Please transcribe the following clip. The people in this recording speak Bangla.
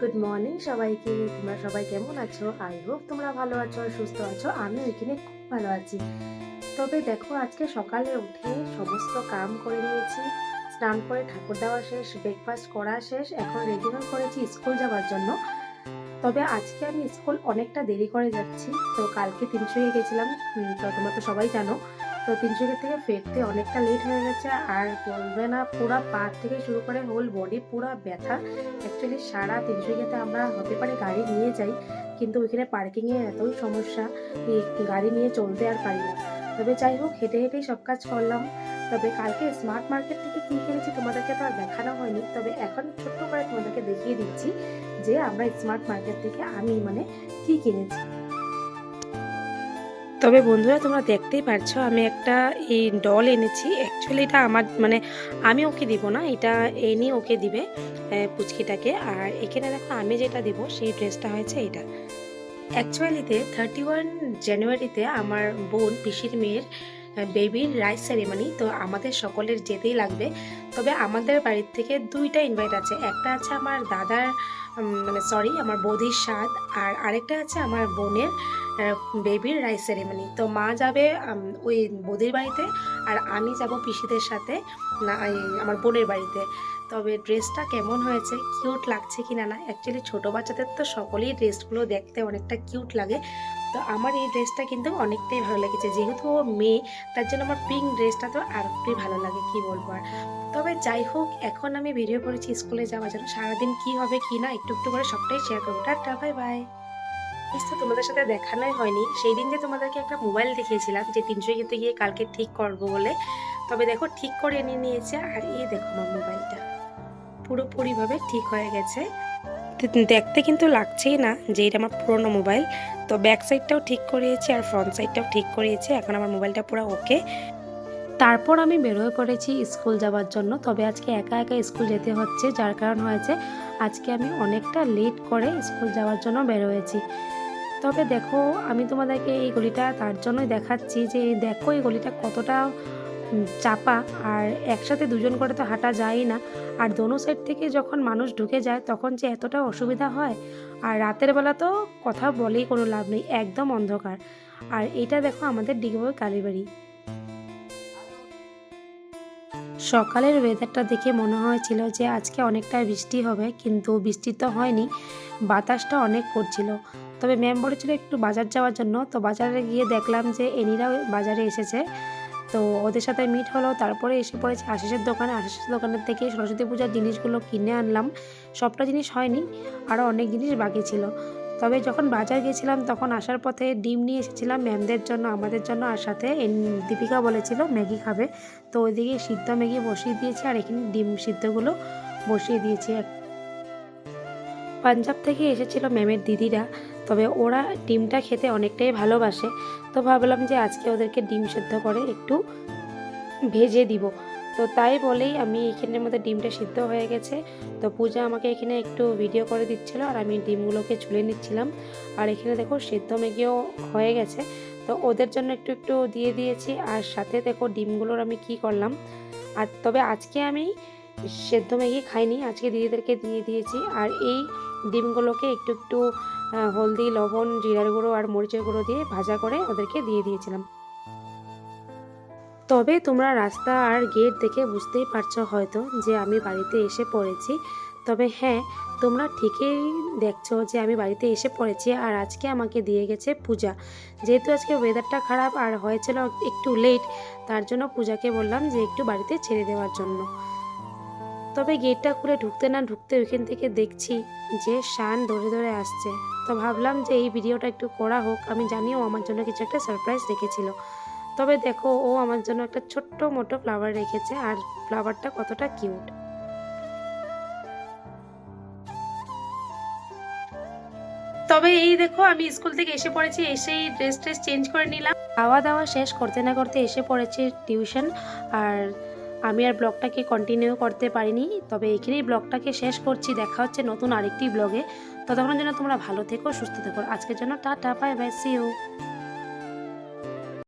গুড মর্নিং সবাইকে। তোমরা সবাই কেমন আছো? আই হোপ তোমরা ভালো আছো আর সুস্থ আছো। আমিও এখানে খুব ভালো আছি। তবে দেখো, আজকে সকালে উঠে সমস্ত কাম করে নিয়েছি, স্নান করে ঠাকুর দেওয়া শেষ, ব্রেকফাস্ট করা শেষ, এখন রেডি হয়ে করেছি স্কুল যাওয়ার জন্য। তবে আজকে আমি স্কুল অনেকটা দেরি করে যাচ্ছি। তো কালকে 300-এ গেছিলাম, তো তোমরা তো সবাই জানো। তো 300 থেকে ফিরতে অনেকটা লেট হয়ে গেছে। আর বলবে না, পুরা পা থেকে শুরু করে হোল বডি পুরা ব্যথা। অ্যাকচুয়ালি সারা 300-তে আমরা হতে পারে গাড়ি নিয়ে যাই, কিন্তু ওইখানে পার্কিংয়ে এতই সমস্যা, এই গাড়ি নিয়ে চলতে আর পারি না। তবে যাই হোক, হেঁটে হেঁটেই সব কাজ করলাম। তবে কালকে স্মার্ট মার্কেট থেকে কী কিনেছি তোমাদেরকে তো আর দেখানো হয়নি, তবে এখন ছোট্ট করে তোমাদেরকে দেখিয়ে দিচ্ছি যে আমরা স্মার্ট মার্কেট থেকে আমি কি কিনেছি। তবে বন্ধুরা, তোমরা দেখতেই পারছো আমি একটা এই ডল এনেছি। অ্যাকচুয়ালি এটা আমার আমি ওকে দিব না, এটা এনি ওকে দিবে, পুচকিটাকে। আর এখানে দেখো আমি যেটা দিব সেই ড্রেসটা হয়েছে এটা। অ্যাকচুয়ালিতে 31 জানুয়ারিতে আমার বোন পিসির মেয়ের বেবির রাইস সেরেমনি, তো আমাদের সকলের যেতেই লাগবে। তবে আমাদের বাড়ির থেকে দুইটা ইনভাইট আছে। একটা আছে আমার দাদার আমার বৌদির স্বাদ, আর আরেকটা আছে আমার বোনের বেবির রাইস সেরেমনি। তো মা যাবে ওই বৌদির বাড়িতে, আর আমি যাব পিসিদের সাথে আমার বোনের বাড়িতে। তবে ড্রেসটা কেমন হয়েছে, কিউট লাগছে কি না না, অ্যাকচুয়ালি ছোটো বাচ্চাদের তো সকলেই ড্রেসগুলো দেখতে অনেকটা কিউট লাগে। তো আমার এই ড্রেসটা কিন্তু অনেকটাই ভালো লেগেছে, যেহেতু ও মেয়ে, তার জন্য আমার পিঙ্ক ড্রেসটা তো আর একটুই ভালো লাগে, কি বলবো আর। তবে যাই হোক, এখন আমি বেরিয়ে পড়েছি স্কুলে যাওয়ার জন্য। সারাদিন কি হবে কি না একটু একটু করে সবটাই শেয়ার করবো। Tata, bye by. তো তোমাদের সাথে দেখানোই হয়নি সেই দিন যে তোমাদেরকে একটা মোবাইল দেখিয়েছিলাম, যে 300 কিনতে গিয়ে কালকে ঠিক করবো বলে। তবে দেখো, ঠিক করে এনে নিয়েছে। আর এই দেখো, আমার মোবাইলটা পুরোপুরিভাবে ঠিক হয়ে গেছে। দেখতে কিন্তু লাগছেই না যে এটা আমার পুরোনো মোবাইল। তো ব্যাক সাইডটাও ঠিক করিয়েছি আর ফ্রন্ট সাইডটাও ঠিক করিয়েছি। এখন আমার মোবাইলটা পুরো ওকে। তারপর আমি বেরোয় পড়েছি স্কুল যাওয়ার জন্য। তবে আজকে একা একা স্কুল যেতে হচ্ছে, যার কারণ হয়েছে আজকে আমি অনেকটা লেট করে স্কুল যাওয়ার জন্য বেরোয়েছি। তবে দেখো, আমি তোমাদেরকে এই গলিটা তার জন্যই দেখাচ্ছি যে দেখো এই গলিটা কতটা চাপা, আর একসাথে দুজন করে তো হাঁটা যায়ই না। আর দোনো সাইড থেকে যখন মানুষ ঢুকে যায় তখন যে এতটা অসুবিধা হয়। আর রাতের বেলা তো কথা বলেই কোনো লাভ নেই, একদম অন্ধকার। আর এটা দেখো আমাদের ডিগবই কালীবাড়ি। সকালের ওয়েদারটা দেখে মনে হয়েছিল যে আজকে অনেকটা বৃষ্টি হবে, কিন্তু বৃষ্টি তো হয়নি, বাতাসটা অনেক করছিল। তবে ম্যাম বলেছিল একটু বাজার যাওয়ার জন্য। তো বাজারে গিয়ে দেখলাম যে এনিরাও বাজারে এসেছে, তো ওদের সাথে মিট হলো। তারপরে এসে পড়েছে আশিসের দোকানে। আশিসের দোকানের থেকে সরস্বতী পূজার জিনিসগুলো কিনে আনলাম। সবটা জিনিস হয়নি, আরও অনেক জিনিস বাকি ছিল। তবে যখন বাজার গেছিলাম তখন আসার পথে ডিম নিয়ে এসেছিলাম ম্যামদের জন্য, আমাদের জন্য, আর সাথে দীপিকা বলেছিল ম্যাগি খাবে। তো ওইদিকে সিদ্ধ ম্যাগি বসিয়ে দিয়েছি, আর এখানে ডিম সিদ্ধগুলো বসিয়ে দিয়েছি। পাঞ্জাব থেকে এসেছিল ম্যামের দিদিরা, তবে ওরা ডিমটা খেতে অনেকটাই ভালোবাসে। তো ভাবলাম যে আজকে ওদেরকে ডিম সেদ্ধ করে একটু ভেজে দিব। তো তাই বলেই আমি এখানের মধ্যে ডিমটা সিদ্ধ হয়ে গেছে। তো পূজা আমাকে এখানে একটু ভিডিও করে দিচ্ছিল, আর আমি ডিমগুলোকে ছুলে নিচ্ছিলাম। আর এখানে দেখো সিদ্ধ ম্যাগিও হয়ে গেছে, তো ওদের জন্য একটু একটু দিয়ে দিয়েছি। আর সাথে দেখো ডিমগুলোর আমি কি করলাম। আর তবে আজকে আমি সেদ্ধ ম্যাগি খাইনি, আজকে দিদিদেরকে দিয়ে দিয়েছি। আর এই ডিমগুলোকে একটু একটু হলদি, লবণ, জিরার গুঁড়ো আর মরিচের গুঁড়ো দিয়ে ভাজা করে ওদেরকে দিয়ে দিয়েছিলাম। তবে তোমরা রাস্তা আর গেট দেখে বুঝতেই পারছো হয়তো যে আমি বাড়িতে এসে পড়েছি। তবে হ্যাঁ, তোমরা ঠিকই দেখছো যে আমি বাড়িতে এসে পড়েছি। আর আজকে আমাকে দিয়ে গেছে পূজা। যেহেতু আজকে ওয়েদারটা খারাপ আর হয়েছিল একটু লেট, তার জন্য পূজাকে বললাম যে একটু বাড়িতে ছেড়ে দেওয়ার জন্য। তবে গেটটা খুলে ঢুকতে না ঢুকতে ওইখান থেকে দেখছি যে শান ধরে ধরে আসছে। তো ভাবলাম যে এই ভিডিওটা একটু করা হোক। আমি জানিও আমার জন্য কিছু একটা সারপ্রাইজ রেখেছিল। তবে দেখো, ও আমার জন্য একটা ছোট্ট মোটো ফ্লাওয়ার রেখেছে, আর ফ্লাওয়ারটা কতটা কিউট। তবে এই দেখো, আমি স্কুল থেকে এসে পড়েছি, এসেই ড্রেস চেঞ্জ করে নিলাম। খাওয়া দাওয়া শেষ করতে না করতে এসে পড়েছি টিউশন। আর আমি আর ব্লগটাকে কন্টিনিউ করতে পারিনি, তবে এখানেই ব্লগটাকে শেষ করছি। দেখা হচ্ছে নতুন আরেকটি ব্লগে। ততক্ষণের জন্য তোমরা ভালো থেকো, সুস্থ থেকো। আজকের জন্য tata, bye bye, see you.